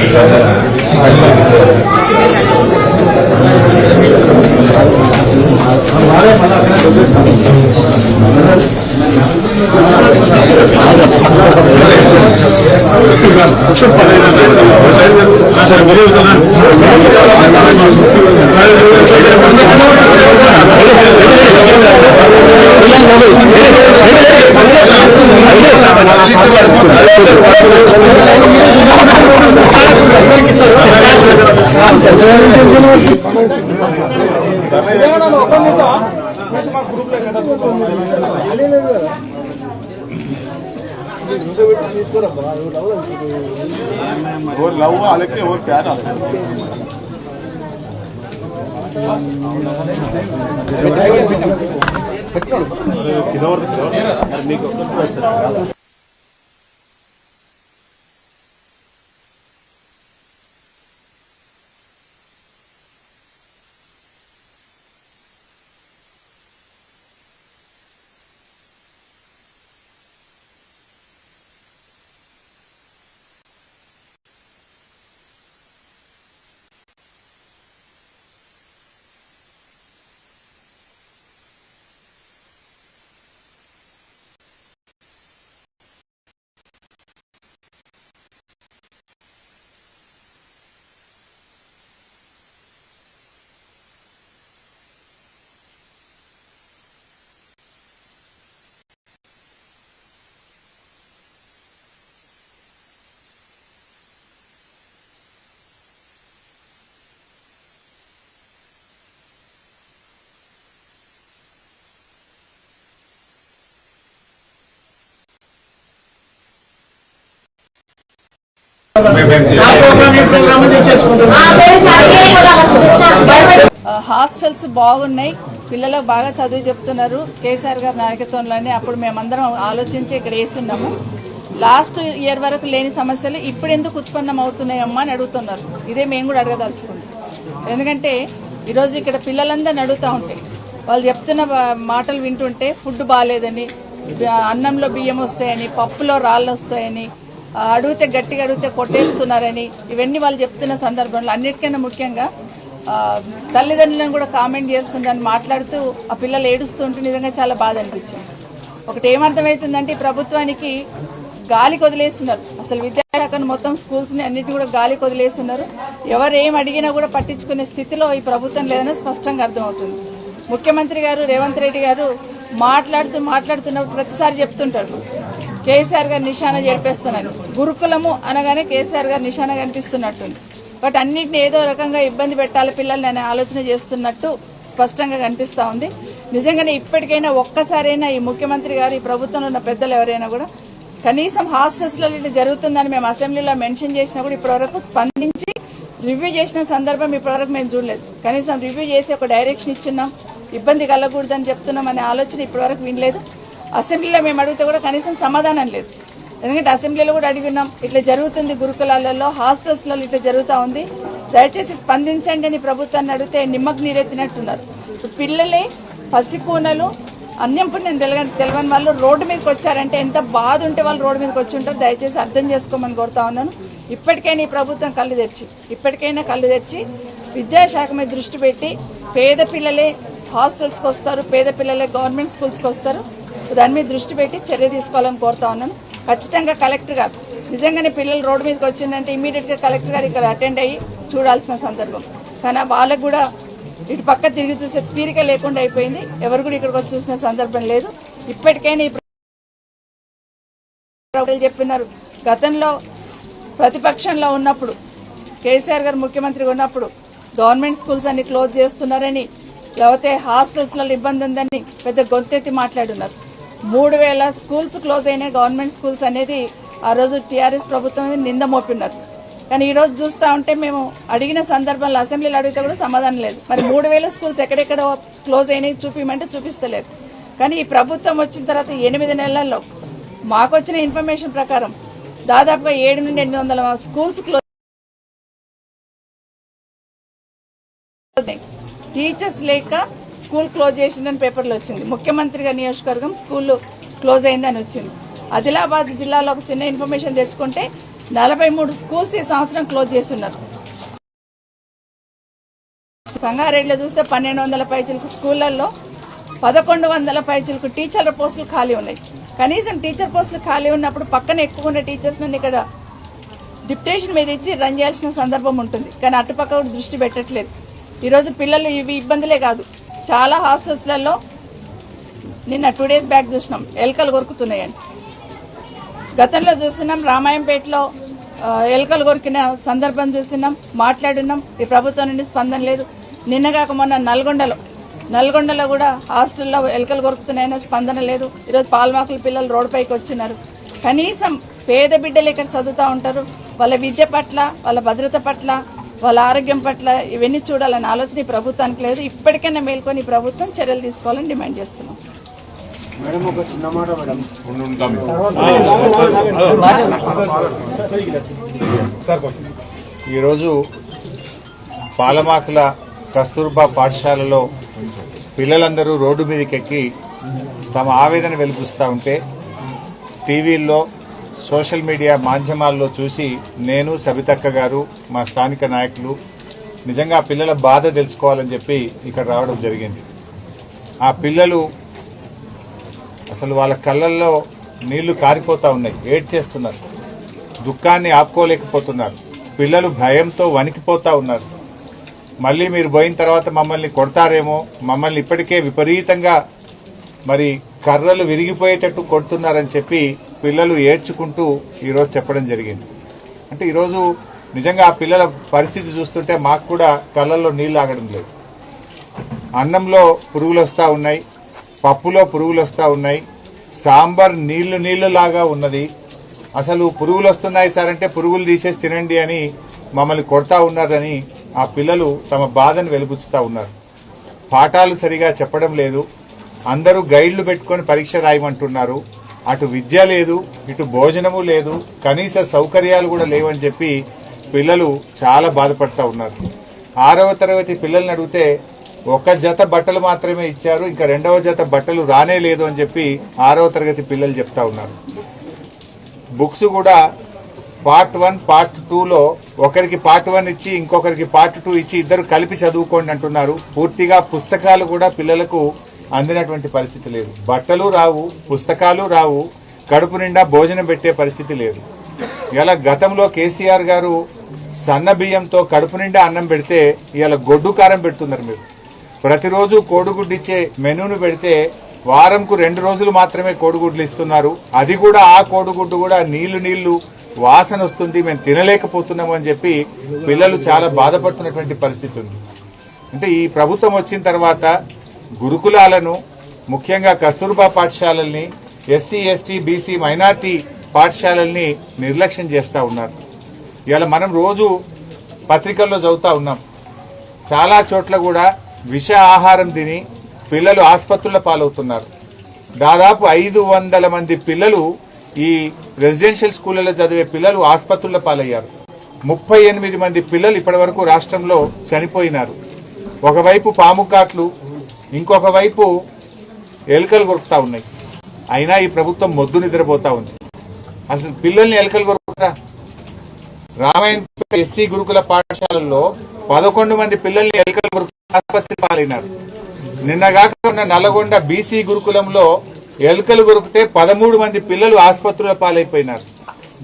और लव अलग के और प्यार अलग హాస్టల్స్ బాగున్నాయి, పిల్లలకు బాగా చదువు చెప్తున్నారు. కేసీఆర్ గారి నాయకత్వంలోనే అప్పుడు మేమందరం ఆలోచించి ఇక్కడ వేస్తున్నాము. లాస్ట్ ఇయర్ వరకు లేని సమస్యలు ఇప్పుడు ఎందుకు ఉత్పన్నం అవుతున్నాయమ్మా అని అడుగుతున్నారు. ఇదే మేము కూడా అడగదలుచుకుంటాం. ఎందుకంటే ఈరోజు ఇక్కడ పిల్లలందరినీ అడుగుతూ ఉంటే వాళ్ళు చెప్తున్న మాటలు వింటుంటే ఫుడ్ బాగాలేదని, అన్నంలో బియ్యం వస్తాయని, పప్పులో రాళ్ళు వస్తాయని, అడిగితే గట్టిగా అడిగితే కొట్టేస్తున్నారని, ఇవన్నీ వాళ్ళు చెప్తున్న సందర్భంలో అన్నిటికన్నా ముఖ్యంగా తల్లిదండ్రులను కూడా కామెంట్ చేస్తుందని మాట్లాడుతూ ఆ పిల్లలు ఏడుస్తుంటే నిజంగా చాలా బాధ అనిపించింది. ఒకటి ఏమర్థమవుతుందంటే ప్రభుత్వానికి గాలికి వదిలేస్తున్నారు. అసలు విద్యాశాఖను మొత్తం స్కూల్స్ని అన్నింటినీ కూడా గాలికి వదిలేస్తున్నారు. ఎవరు ఏం అడిగినా కూడా పట్టించుకునే స్థితిలో ఈ ప్రభుత్వం లేదని స్పష్టంగా అర్థమవుతుంది. ముఖ్యమంత్రి గారు రేవంత్ రెడ్డి గారు మాట్లాడుతున్నప్పుడు ప్రతిసారి చెప్తుంటారు కేసీఆర్ గారు నిశాన చేర్పేస్తున్నారు. గురుకులము అనగానే కేసీఆర్ గారు నిశాన కనిపిస్తున్నట్టుంది. బట్ అన్నింటినీ ఏదో రకంగా ఇబ్బంది పెట్టాలి పిల్లల్ని అనే ఆలోచన చేస్తున్నట్టు స్పష్టంగా కనిపిస్తా ఉంది. నిజంగానే ఇప్పటికైనా ఒక్కసారైనా ఈ ముఖ్యమంత్రి గారు, ఈ ప్రభుత్వంలో ఉన్న పెద్దలు ఎవరైనా కూడా కనీసం హాస్టల్స్ లో ఇట్లా జరుగుతుందని మేము అసెంబ్లీలో మెన్షన్ చేసినా కూడా ఇప్పటివరకు స్పందించి రివ్యూ చేసిన సందర్భం ఇప్పటివరకు మేము చూడలేదు. కనీసం రివ్యూ చేసి ఒక డైరెక్షన్ ఇచ్చున్నాం, ఇబ్బంది కలగకూడదని చెప్తున్నాం అనే ఆలోచన ఇప్పటివరకు వినలేదు. అసెంబ్లీలో మేము అడిగితే కూడా కనీసం సమాధానం లేదు. ఎందుకంటే అసెంబ్లీలో కూడా అడిగినాం, ఇట్లా జరుగుతుంది గురుకులాలలో, హాస్టల్స్ లో ఇట్లా జరుగుతూ ఉంది, దయచేసి స్పందించండి అని ప్రభుత్వాన్ని అడిగితే నిమ్మకు నీరెత్తినట్టున్నారు. పిల్లలే పసికూనలు అన్యం పుణ్యం తెలియని వాళ్ళు రోడ్డు మీదకి వచ్చారంటే ఎంత బాధ ఉంటే వాళ్ళు రోడ్డు మీదకి వచ్చి ఉంటారు. దయచేసి అర్థం చేసుకోమని కోరుతా ఉన్నాను. ఇప్పటికైనా ఈ ప్రభుత్వం కళ్ళు తెచ్చి విద్యాశాఖ మీద దృష్టి పెట్టి పేద పిల్లలే హాస్టల్స్కి వస్తారు, పేద పిల్లలే గవర్నమెంట్ స్కూల్స్కి వస్తారు, దాని మీద దృష్టి పెట్టి చర్య తీసుకోవాలని కోరుతా ఉన్నాను. ఖచ్చితంగా కలెక్టర్ గారు నిజంగానే పిల్లలు రోడ్డు మీదకి వచ్చిందంటే ఇమీడియట్ గా కలెక్టర్ గారు ఇక్కడ అటెండ్ అయ్యి చూడాల్సిన సందర్భం. కానీ వాళ్ళకు కూడా ఇటు పక్క తిరిగి చూసే తీరిక లేకుండా అయిపోయింది. ఎవరు కూడా ఇక్కడికి వచ్చి చూసిన సందర్భం లేదు. ఇప్పటికైనా చెప్పినారు, గతంలో ప్రతిపక్షంలో ఉన్నప్పుడు కేసీఆర్ గారు ముఖ్యమంత్రిగా ఉన్నప్పుడు గవర్నమెంట్ స్కూల్స్ అన్ని క్లోజ్ చేస్తున్నారని, లేకపోతే హాస్టల్స్ లో ఇబ్బంది ఉందని పెద్ద గొంతెత్తి మాట్లాడున్నారు. 3000 స్కూల్స్ క్లోజ్ అయినాయి, గవర్నమెంట్ స్కూల్స్ అనేది ఆ రోజు టీఆర్ఎస్ ప్రభుత్వం నింద మోపిన్నారు. కానీ ఈ రోజు చూస్తా ఉంటే మేము అడిగిన సందర్భంలో అసెంబ్లీలో అడిగితే కూడా సమాధానం లేదు. మరి 3000 స్కూల్స్ ఎక్కడెక్కడ క్లోజ్ అయినాయి చూపించమంటే చూపిస్తలేదు. కానీ ఈ ప్రభుత్వం వచ్చిన తర్వాత 8 నెలల్లో మాకు వచ్చిన ఇన్ఫర్మేషన్ ప్రకారం దాదాపుగా 700 నుండి 800 స్కూల్స్ క్లోజ్, టీచర్స్ లేక స్కూల్ క్లోజ్ చేసిందని పేపర్లో వచ్చింది. ముఖ్యమంత్రిగా నియోజకవర్గం స్కూల్ క్లోజ్ అయిందని వచ్చింది. ఆదిలాబాద్ జిల్లాలో ఒక చిన్న ఇన్ఫర్మేషన్ తెచ్చుకుంటే 43 స్కూల్స్ ఈ సంవత్సరం క్లోజ్ చేస్తున్నారు. సంగారెడ్డిలో చూస్తే 1200 పైచిలకు స్కూళ్లలో 1100 పైచిలకు టీచర్ల పోస్టులు ఖాళీ ఉన్నాయి. కనీసం టీచర్ పోస్టులు ఖాళీ ఉన్నప్పుడు పక్కన ఎక్కువ ఉన్న టీచర్స్ నన్ను ఇక్కడ డిప్యుటేషన్ మీద ఇచ్చి రన్ చేయాల్సిన సందర్భం ఉంటుంది. కానీ అటుపక్క కూడా దృష్టి పెట్టట్లేదు. ఈరోజు పిల్లలు ఇవి ఇబ్బందులే కాదు, చాలా హాస్టల్స్లలో నిన్న 2 days బ్యాక్ చూసినాం ఎలుకలు కొరుకుతున్నాయండి. గతంలో చూస్తున్నాం రామాయంపేటలో ఎలుకలు కొరికిన సందర్భం చూస్తున్నాం, మాట్లాడున్నాం. ఈ ప్రభుత్వం నుండి స్పందన లేదు. నిన్నగాక మొన్న నల్గొండలో కూడా హాస్టల్లో ఎలుకలు కొరుకుతున్నాయన్న స్పందన లేదు. ఈరోజు పాల్మాకుల పిల్లలు రోడ్డుపైకి వచ్చినారు. కనీసం పేద బిడ్డలు ఇక్కడ చదువుతూ ఉంటారు, వాళ్ళ విద్య పట్ల, వాళ్ళ భద్రత పట్ల, వాళ్ళ ఆరోగ్యం పట్ల ఇవన్నీ చూడాలనే ఆలోచన ఈ ప్రభుత్వానికి లేదు. ఇప్పటికైనా మేల్కొని ఈ ప్రభుత్వం చర్యలు తీసుకోవాలని డిమాండ్ చేస్తున్నాం. మేడం ఒక చిన్న మాట మేడం, ఈరోజు పాలమాకుల కస్తూర్బా పాఠశాలలో పిల్లలందరూ రోడ్డు మీదకెక్కి తమ ఆవేదన వెలిపిస్తూ ఉంటే టీవీల్లో సోషల్ మీడియా మాధ్యమాల్లో చూసి నేను, సబితక్క గారు, మా స్థానిక నాయకులు నిజంగా ఆ పిల్లల బాధ తెలుసుకోవాలని చెప్పి ఇక్కడ రావడం జరిగింది. ఆ పిల్లలు అసలు వాళ్ళ కళ్ళల్లో నీళ్లు కారిపోతా ఉన్నాయి, ఏడ్చేస్తున్నారు, దుఃఖాన్ని ఆపుకోలేకపోతున్నారు. పిల్లలు భయంతో వణికిపోతా ఉన్నారు. మళ్ళీ మీరు పోయిన తర్వాత మమ్మల్ని కొడతారేమో, మమ్మల్ని ఇప్పటికే విపరీతంగా మరి కర్రలు విరిగిపోయేటట్టు కొడుతున్నారని చెప్పి పిల్లలు ఏడ్చుకుంటూ ఈరోజు చెప్పడం జరిగింది. అంటే ఈరోజు నిజంగా ఆ పిల్లల పరిస్థితి చూస్తుంటే మాకు కూడా కళ్ళల్లో నీళ్లు ఆగడం లేదు. అన్నంలో పురుగులు వస్తూ ఉన్నాయి, పప్పులో పురుగులు వస్తూ ఉన్నాయి, సాంబార్ నీళ్లు లాగా ఉన్నది. అసలు పురుగులు వస్తున్నాయి సార్ అంటే పురుగులు తీసేసి తినండి అని మమ్మల్ని కొడతా ఉన్నారని ఆ పిల్లలు తమ బాధను వెలిబుచ్చుతా ఉన్నారు. పాఠాలు సరిగా చెప్పడం లేదు, అందరూ గైడ్లు పెట్టుకొని పరీక్ష రాయమంటున్నారు. అటు విద్య లేదు, ఇటు భోజనము లేదు, కనీస సౌకర్యాలు కూడా లేవని చెప్పి పిల్లలు చాలా బాధపడతా ఉన్నారు. 6వ తరగతి పిల్లల్ని అడిగితే ఒక జత బట్టలు మాత్రమే ఇచ్చారు, ఇంకా 2వ జత బట్టలు రానే లేదు అని చెప్పి 6వ తరగతి పిల్లలు చెప్తా ఉన్నారు. బుక్స్ కూడా పార్ట్ 1, పార్ట్ 2లో ఒకరికి పార్ట్ 1 ఇచ్చి ఇంకొకరికి పార్ట్ 2 ఇచ్చి ఇద్దరు కలిపి చదువుకోండి అంటున్నారు. పూర్తిగా పుస్తకాలు కూడా పిల్లలకు అందినటువంటి పరిస్థితి లేదు. బట్టలు రావు, పుస్తకాలు రావు, కడుపు నిండా భోజనం పెట్టే పరిస్థితి లేదు. ఇలా గతంలో కేసీఆర్ గారు సన్న బియ్యంతో కడుపు నిండా అన్నం పెడితే ఇలా గొడ్డు కారం పెడుతున్నారు. మీరు ప్రతిరోజు కోడిగుడ్డు ఇచ్చే మెనూను పెడితే వారంకు 2 రోజులు మాత్రమే కోడిగుడ్లు ఇస్తున్నారు. అది కూడా ఆ కోడిగుడ్డు కూడా నీళ్లు వాసన వస్తుంది, మేము తినలేకపోతున్నాము అని చెప్పి పిల్లలు చాలా బాధపడుతున్నటువంటి పరిస్థితి ఉంది. అంటే ఈ ప్రభుత్వం వచ్చిన తర్వాత గురుకులాలను, ముఖ్యంగా కస్తూర్బా పాఠశాలల్ని, ఎస్సీ ఎస్టీ బీసీ మైనార్టీ పాఠశాలల్ని నిర్లక్ష్యం చేస్తూ ఉన్నారు. ఇవాళ మనం రోజు పత్రికల్లో చదువుతా ఉన్నాం, చాలా చోట్ల కూడా విష ఆహారం తిని పిల్లలు ఆసుపత్రుల పాలవుతున్నారు. దాదాపు 500 మంది పిల్లలు ఈ రెసిడెన్షియల్ స్కూళ్లలో చదివే పిల్లలు ఆసుపత్రుల పాలయ్యారు. 38 మంది పిల్లలు ఇప్పటి వరకు రాష్ట్రంలో చనిపోయినారు. ఒకవైపు పాము కాట్లు, ఇంకొక వైపు ఎలుకలు కొరుకుతా ఉన్నాయి. అయినా ఈ ప్రభుత్వం మొద్దు నిద్రపోతా ఉంది. అసలు పిల్లల్ని ఎలుకలు కొరుకుతా? రామాయణ ఎస్సీ గురుకుల పాఠశాలల్లో 11 మంది పిల్లల్ని ఎలుకలు కొరుకు ఆసుపత్రి పాలైనారు. నిన్నగాక ఉన్న నల్లగొండ బీసీ గురుకులంలో ఎలుకలు కొరికితే 13 మంది పిల్లలు ఆసుపత్రుల పాలైపోయినారు.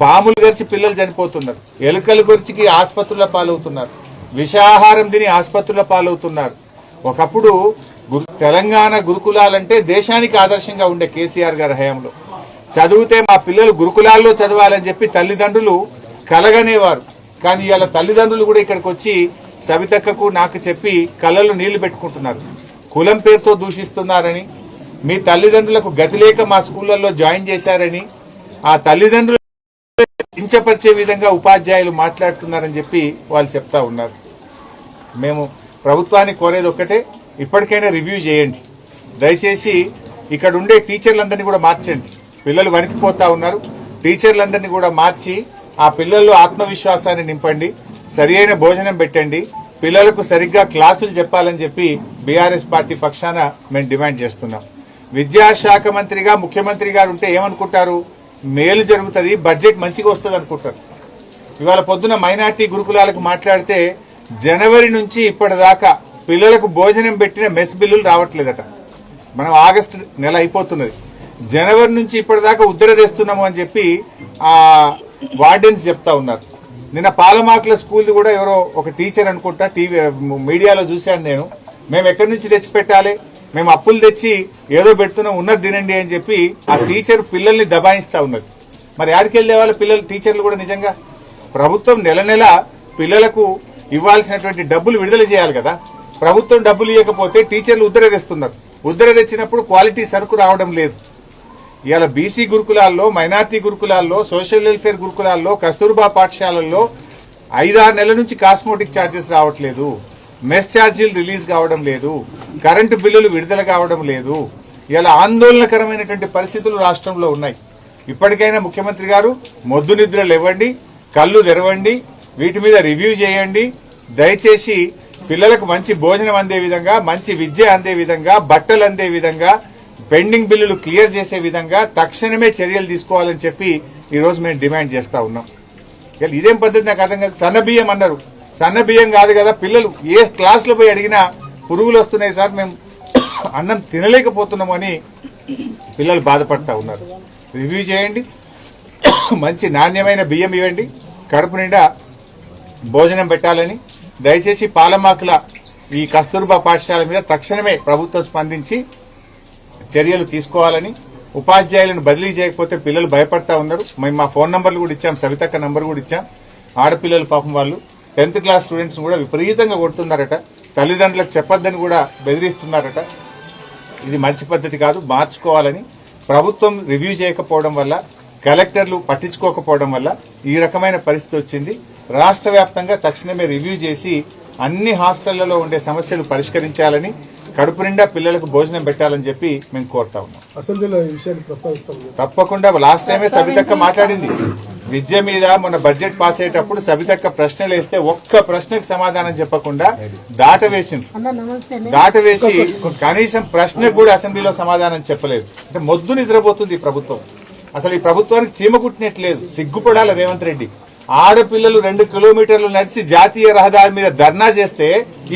పాములు గరిచి పిల్లలు చనిపోతున్నారు, ఎలుకలు గరిచికి ఆసుపత్రుల పాలవుతున్నారు, విషాహారం తిని ఆసుపత్రుల పాలవుతున్నారు. ఒకప్పుడు తెలంగాణ గురుకులాలంటే దేశానికి ఆదర్శంగా ఉండే కేసీఆర్ గారి హయాంలో చదివితే మా పిల్లలు గురుకులాల్లో చదవాలని చెప్పి తల్లిదండ్రులు కలగనేవారు. కానీ ఇవాళ తల్లిదండ్రులు కూడా ఇక్కడికి వచ్చి సవితక్కకు నాకు చెప్పి కళ్ళలో నీళ్లు పెట్టుకుంటున్నారు. కులం పేరుతో దూషిస్తున్నారని, మీ తల్లిదండ్రులకు గతి లేక మా స్కూళ్లలో జాయిన్ చేశారని, ఆ తల్లిదండ్రులు కించపరిచే విధంగా ఉపాధ్యాయులు మాట్లాడుతున్నారని చెప్పి వాళ్ళు చెప్తా ఉన్నారు. మేము ప్రభుత్వాన్ని కోరేది ఒక్కటే, ఇప్పటికైనా రివ్యూ చేయండి. దయచేసి ఇక్కడ ఉండే టీచర్లందరినీ కూడా మార్చండి. పిల్లలు వణికిపోతా ఉన్నారు. టీచర్లందరినీ కూడా మార్చి ఆ పిల్లల్లో ఆత్మవిశ్వాసాన్ని నింపండి, సరి అయిన భోజనం పెట్టండి, పిల్లలకు సరిగ్గా క్లాసులు చెప్పాలని చెప్పి బీఆర్ఎస్ పార్టీ పక్షాన మేము డిమాండ్ చేస్తున్నాం. విద్యాశాఖ మంత్రిగా ముఖ్యమంత్రి గారు ఉంటే ఏమనుకుంటారు? మేలు జరుగుతుంది, బడ్జెట్ మంచిగా వస్తుంది అనుకుంటారు. ఇవాళ పొద్దున మైనార్టీ గురుకులాలకు మాట్లాడితే జనవరి నుంచి ఇప్పటిదాకా పిల్లలకు భోజనం పెట్టిన మెస్ బిల్లులు రావట్లేదట. మనం ఆగస్టు నెల అయిపోతున్నది, జనవరి నుంచి ఇప్పటిదాకా ఉద్దర తెస్తున్నాము అని చెప్పి ఆ వార్డెన్స్ చెప్తా ఉన్నారు. నిన్న పాలమాకుల స్కూల్ కూడా ఎవరో ఒక టీచర్ అనుకుంటా టీవీ మీడియాలో చూశాను నేను, మేము ఎక్కడి నుంచి తెచ్చి పెట్టాలి, మేము అప్పులు తెచ్చి ఏదో పెడుతున్నాం, ఉన్నది తినండి అని చెప్పి ఆ టీచర్ పిల్లల్ని దబాయిస్తా ఉన్నది. మరి ఆడికి వెళ్లే వాళ్ళ పిల్లలు టీచర్లు కూడా నిజంగా ప్రభుత్వం నెల పిల్లలకు ఇవ్వాల్సినటువంటి డబ్బులు విడుదల చేయాలి కదా. ప్రభుత్వం డబ్బులు ఇవ్వకపోతే టీచర్లు ఉద్దర తెస్తున్నారు. ఉద్దర తెచ్చినప్పుడు క్వాలిటీ సరుకు రావడం లేదు. ఇవాళ బీసీ గురుకులాల్లో, మైనార్టీ గురుకులాల్లో, సోషల్ వెల్ఫేర్ గురుకులాల్లో, కస్తూర్బా పాఠశాలల్లో 5-6 నెలల నుంచి కాస్మోటిక్ ఛార్జెస్ రావట్లేదు, మెస్ ఛార్జీలు రిలీజ్ కావడం లేదు, కరెంటు బిల్లులు విడుదల కావడం లేదు. ఇలా ఆందోళనకరమైనటువంటి పరిస్థితులు రాష్ట్రంలో ఉన్నాయి. ఇప్పటికైనా ముఖ్యమంత్రి గారు మొద్దు నిద్రలు ఇవ్వండి, కళ్ళు తెరవండి, వీటి మీద రివ్యూ చేయండి. దయచేసి పిల్లలకు మంచి భోజనం అందే విధంగా, మంచి విద్య అందే విధంగా, బట్టలు అందే విధంగా, పెండింగ్ బిల్లులు క్లియర్ చేసే విధంగా తక్షణమే చర్యలు తీసుకోవాలని చెప్పి ఈ రోజు మేము డిమాండ్ చేస్తా ఉన్నాం. ఇదేం పద్ధతి నాకు అర్థం కాదు. సన్న బియ్యం అన్నారు, సన్న బియ్యం కాదు కదా. పిల్లలు ఏ క్లాస్ లో పోయి అడిగినా పురుగులు వస్తున్నాయి సార్, మేము అన్నం తినలేకపోతున్నాము అని పిల్లలు బాధపడతా ఉన్నారు. రివ్యూ చేయండి, మంచి నాణ్యమైన బియ్యం ఇవ్వండి, కడుపు నిండా భోజనం పెట్టాలని. దయచేసి పాలమాకుల ఈ కస్తూర్బా పాఠశాల మీద తక్షణమే ప్రభుత్వం స్పందించి చర్యలు తీసుకోవాలని. ఉపాధ్యాయులను బదిలీ చేయకపోతే పిల్లలు భయపడతా ఉన్నారు. మేము మా ఫోన్ నంబర్లు కూడా ఇచ్చాం, సవితక్క నంబర్ కూడా ఇచ్చాం. ఆడపిల్లలు పాపం వాళ్ళు 10th క్లాస్ స్టూడెంట్స్ కూడా విపరీతంగా కొడుతున్నారట, తల్లిదండ్రులకు చెప్పొద్దని కూడా బెదిరిస్తున్నారట. ఇది మంచి పద్ధతి కాదు, మార్చుకోవాలని. ప్రభుత్వం రివ్యూ చేయకపోవడం వల్ల, కలెక్టర్లు పట్టించుకోకపోవడం వల్ల ఈ రకమైన పరిస్థితి వచ్చింది. రాష్ట్ర వ్యాప్తంగా తక్షణమే రివ్యూ చేసి అన్ని హాస్టళ్లలో ఉండే సమస్యలు పరిష్కరించాలని, కడుపు నిండా పిల్లలకు భోజనం పెట్టాలని చెప్పి మేము కోరుతా ఉన్నాం. తప్పకుండా లాస్ట్ టైమే సబితక్క మాట్లాడింది విద్య మీద. మొన్న బడ్జెట్ పాస్ అయ్యేటప్పుడు సబితక్క ప్రశ్నలు వేస్తే ఒక్క ప్రశ్నకు సమాధానం చెప్పకుండా దాటవేసి కనీసం ప్రశ్నకు కూడా అసెంబ్లీలో సమాధానం చెప్పలేదు. అంటే మొద్దు నిద్రపోతుంది ఈ ప్రభుత్వం. అసలు ఈ ప్రభుత్వానికి చీమ కుట్టినట్లేదు. సిగ్గుపడాలి రేవంత్ రెడ్డి. ఆడపిల్లలు 2 కిలోమీటర్లు నడిచి జాతీయ రహదారి మీద ధర్నా చేస్తే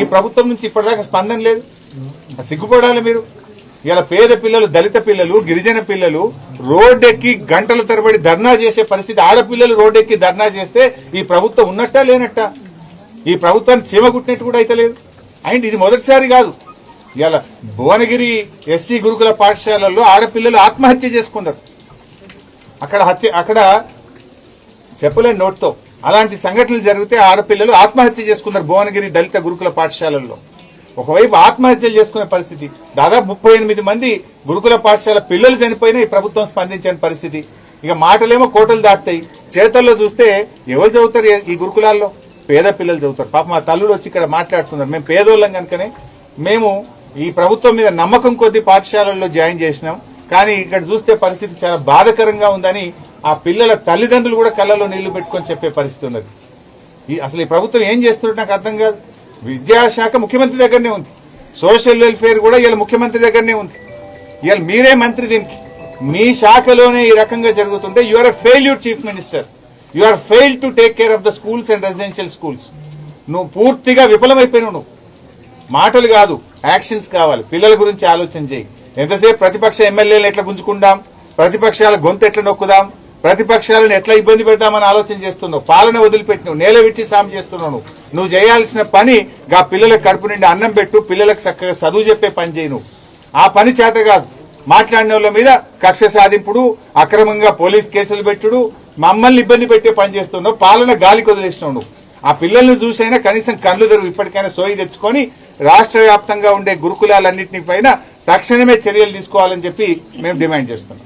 ఈ ప్రభుత్వం నుంచి ఇప్పటిదాకా స్పందన లేదు. సిగ్గుపడాలి మీరు. ఇలా పేద పిల్లలు, దళిత పిల్లలు, గిరిజన పిల్లలు రోడ్డెక్కి గంటల తరబడి ధర్నా చేసే పరిస్థితి. ఆడపిల్లలు రోడ్డెక్కి ధర్నా చేస్తే ఈ ప్రభుత్వం ఉన్నట్టా లేనట్టా? ఈ ప్రభుత్వాన్ని చీమ కుట్టినట్టు కూడా అయితే లేదు. అండ్ ఇది మొదటిసారి కాదు. ఇవాళ భువనగిరి ఎస్సీ గురుకుల పాఠశాలల్లో ఆడపిల్లలు ఆత్మహత్య చేసుకున్నారు. అక్కడ చెప్పలేని నోట్తో అలాంటి సంఘటనలు జరిగితే ఆడపిల్లలు ఆత్మహత్య చేసుకున్నారు భువనగిరి దళిత గురుకుల పాఠశాలల్లో. ఒకవైపు ఆత్మహత్యలు చేసుకునే పరిస్థితి, దాదాపు 38 మంది గురుకుల పాఠశాల పిల్లలు చనిపోయినా ఈ ప్రభుత్వం స్పందించని పరిస్థితి. ఇక మాటలేమో కోటలు దాటుతాయి, చేతల్లో చూస్తే ఎవరు చదువుతారు ఈ గురుకులాల్లో? పేద పిల్లలు చదువుతారు. పాప మా తల్లుడు వచ్చి ఇక్కడ మాట్లాడుతున్నారు, మేము పేదోళ్ళం కనుకనే మేము ఈ ప్రభుత్వం మీద నమ్మకం కొద్ది పాఠశాలల్లో జాయిన్ చేసినాం, కానీ ఇక్కడ చూస్తే పరిస్థితి చాలా బాధాకరంగా ఉందని ఆ పిల్లల తల్లిదండ్రులు కూడా కళ్ళలో నీళ్లు పెట్టుకొని చెప్పే పరిస్థితి ఉన్నది. అసలు ఈ ప్రభుత్వం ఏం చేస్తున్నట్టు నాకు అర్థం కాదు. విద్యాశాఖ ముఖ్యమంత్రి దగ్గరనే ఉంది, సోషల్ వెల్ఫేర్ కూడా ఇవాళ ముఖ్యమంత్రి దగ్గరనే ఉంది. ఇవాళ మీరే మంత్రి దీనికి, మీ శాఖలోనే ఈ రకంగా జరుగుతుంటే you are a failure chief minister. You are fail to take care of the schools and residential schools. నువ్వు పూర్తిగా విఫలమైపోయినావు. నువ్వు మాటలు కాదు, యాక్షన్స్ కావాలి. పిల్లల గురించి ఆలోచన చేయి. ఎంతసేపు ప్రతిపక్ష ఎమ్మెల్యేలు ఎట్లా గుంజుకుందాం, ప్రతిపక్షాల గొంతు ఎట్లా నొక్కుదాం, ప్రతిపక్షాలను ఎట్లా ఇబ్బంది పెడదామని ఆలోచన చేస్తున్నావు. పాలన వదిలిపెట్టినావు, నేల విడిచి సాయం చేస్తున్నావు. నువ్వు చేయాల్సిన పని గా పిల్లలకు కడుపు నిండి అన్నం పెట్టు, పిల్లలకు చక్కగా చదువు చెప్పే పని చేయి. నువ్వు ఆ పని చేత కాదు. మాట్లాడిన వాళ్ళ మీద కక్ష సాధింపుడు, అక్రమంగా పోలీస్ కేసులు పెట్టుడు, మమ్మల్ని ఇబ్బంది పెట్టే పని చేస్తున్నావు. పాలన గాలికి వదిలేసినావు. నువ్వు ఆ పిల్లల్ని చూసైనా కనీసం కళ్ళు తెరువు, ఇప్పటికైనా సోయి తెచ్చుకొని రాష్ట్ర వ్యాప్తంగా ఉండే గురుకులాలన్నింటిపైన తక్షణమే చర్యలు తీసుకోవాలని చెప్పి మేము డిమాండ్ చేస్తున్నాం.